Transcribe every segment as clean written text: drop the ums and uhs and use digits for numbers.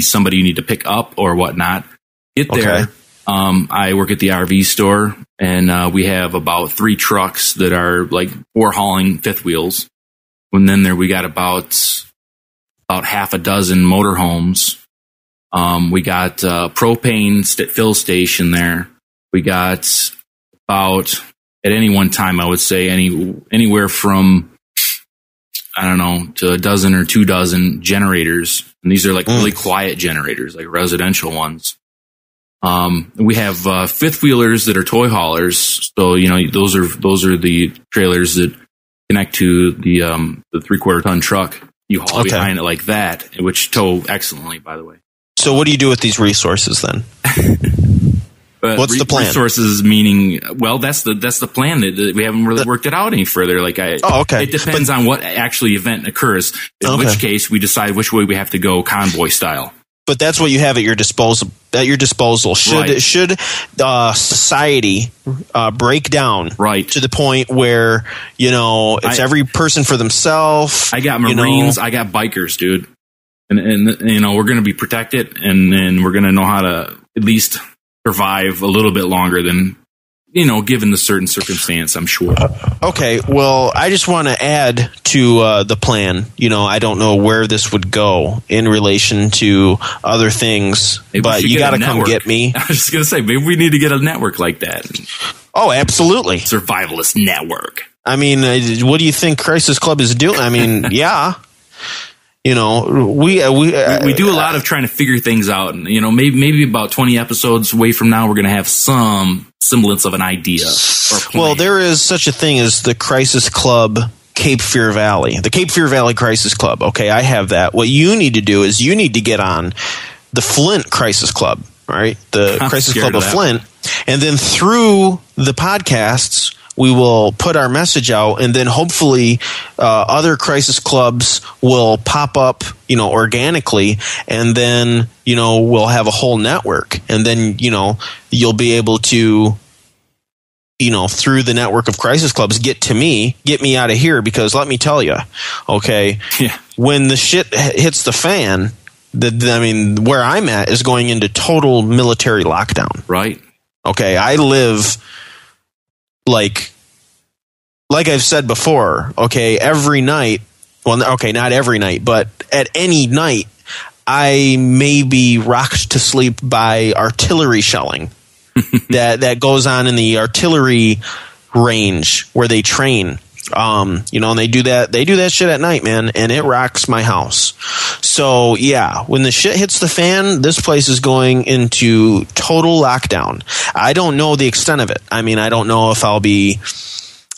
somebody you need to pick up or whatnot, get there. I work at the RV store, and we have about 3 trucks that are like 4 hauling fifth wheels. And then we got about half a dozen motorhomes. We got propane fill station there. We got about, at any one time, I would say anywhere from, I don't know, to a dozen or 2 dozen generators. And these are like really quiet generators, like residential ones. We have fifth wheelers that are toy haulers. So, those are the trailers that connect to the 3/4 ton truck. You haul behind it like that, which tow excellently, by the way. So what do you do with these resources then? What's the plan? Resources meaning, well, that's the plan. That we haven't really worked it out any further. It depends on what actually event occurs. In which case, we decide which way we have to go, convoy style. But that's what you have at your disposal. Should society break down to the point where it's every person for themselves? I got Marines, I got bikers, dude, and we're going to be protected, and we're going to know how to at least survive a little bit longer than given the certain circumstance, I'm sure. Okay, well, I just want to add to the plan. I don't know where this would go in relation to other things, but you got to come get me. I was just going to say, maybe we need to get a network like that. Oh, absolutely. Survivalist network. I mean, what do you think Crisis Club is doing? I mean, yeah. We do a lot of trying to figure things out, and maybe about 20 episodes away from now, we're going to have some semblance of an idea. Well, there is such a thing as the Crisis Club Cape Fear Valley, the Cape Fear Valley Crisis Club. Okay, I have that. What you need to do is you need to get on the Flint Crisis Club, right? The Crisis Club of Flint, and then through the podcasts, we will put our message out, and then hopefully other crisis clubs will pop up, organically, and then, we'll have a whole network. And then, you'll be able to, through the network of crisis clubs, get me out of here, because let me tell you, okay, when the shit hits the fan, where I'm at is going into total military lockdown. Right. Okay, I live... Like I've said before, okay, every night, well, okay, not every night, but at any night, I may be rocked to sleep by artillery shelling that goes on in the artillery range where they train. And they do that shit at night, man, and it rocks my house. So yeah, when the shit hits the fan, this place is going into total lockdown. I don't know the extent of it. I mean, I don't know if I'll be,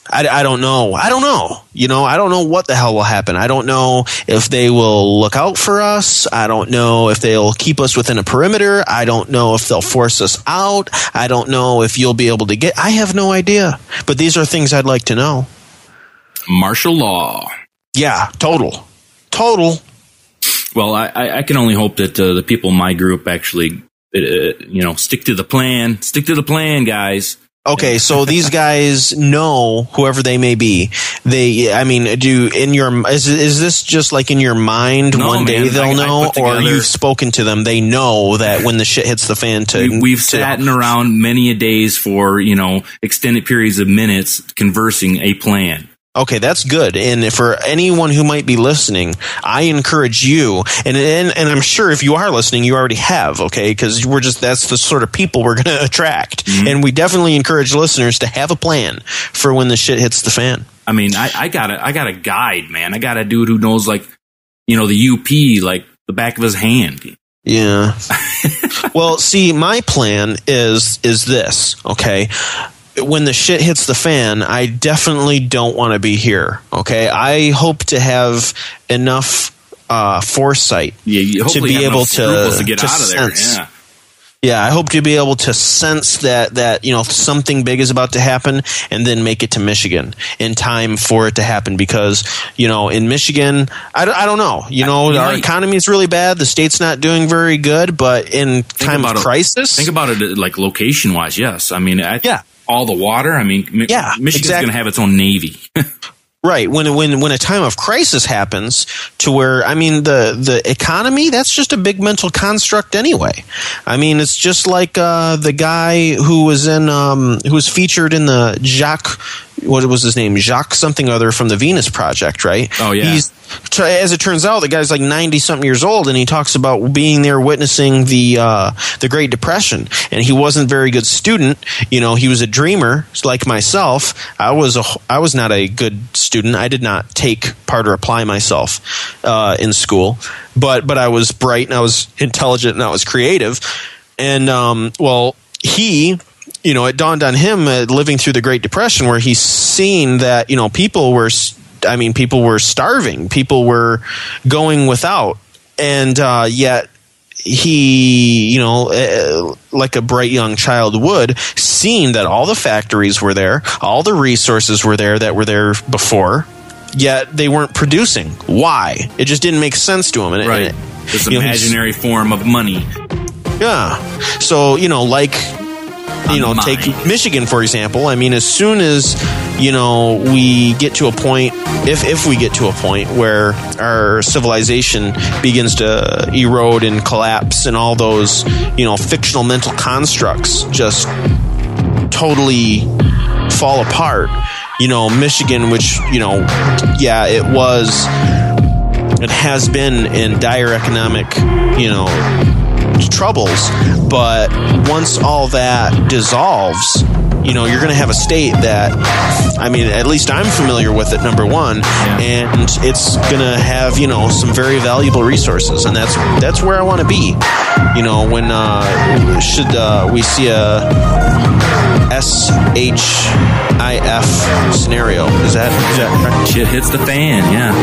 I don't know. I don't know. I don't know what the hell will happen. I don't know if they will look out for us. I don't know if they'll keep us within a perimeter. I don't know if they'll force us out. I don't know if you'll be able to get, I have no idea. But these are things I'd like to know. Martial law. Yeah, total. Well, I can only hope that the people in my group actually, stick to the plan. Stick to the plan, guys. Okay, so these guys know, whoever they may be. Is this just like in your mind? No, one day, man, they'll know, or you've spoken to them? They know that when the shit hits the fan. We've sat around many a days for extended periods of minutes conversing a plan. Okay, that's good. And for anyone who might be listening, I encourage you, and I'm sure if you are listening, you already have, okay? Because that's the sort of people we're going to attract. Mm-hmm. And we definitely encourage listeners to have a plan for when the shit hits the fan. I mean, I got a guide, man. I got a dude who knows, the UP, like the back of his hand. Yeah. Well, see, my plan is this, okay? When the shit hits the fan, I definitely don't want to be here. Okay, I hope to have enough foresight to be able to get out of there. Yeah, I hope to be able to sense that something big is about to happen, and then make it to Michigan in time for it to happen. Because in Michigan, I don't know. Our economy is really bad. The state's not doing very good. But in time of crisis, think about it like location wise. Yes, I mean, all the water. I mean, Michigan's going to have its own navy. Right. When a time of crisis happens to where, I mean, the economy, that's just a big mental construct anyway. I mean, it's just like the guy who was who was featured in the Jacques, what was his name? Jacques something other from the Venus Project, right? Oh, yeah. As it turns out, the guy's like 90-something years old, and he talks about being there witnessing the Great Depression. And he wasn't a very good student. You know, he was a dreamer, like myself. I was not a good student. I did not take part or apply myself in school. But I was bright, and I was intelligent, and I was creative. And, you know, it dawned on him living through the Great Depression, where he's seen that, you know, people were starving, people were going without, and yet he, you know, like a bright young child would, seen that all the factories were there, all the resources were there that were there before, yet they weren't producing. Why? It just didn't make sense to him. Right. This imaginary form of money. Yeah. So, you know, like, you know, take Michigan, for example. I mean, as soon as, you know, we get to a point, if we get to a point where our civilization begins to erode and collapse, and all those, you know, fictional mental constructs just totally fall apart, you know, Michigan, which, you know, yeah, it has been in dire economic, you know, troubles, but once all that dissolves, you know, you're going to have a state that, I mean, at least I'm familiar with it, number one, and it's going to have, you know, some very valuable resources, and that's where I want to be. You know, when we see a SHIF scenario, is that correct? Shit hits the fan, yeah.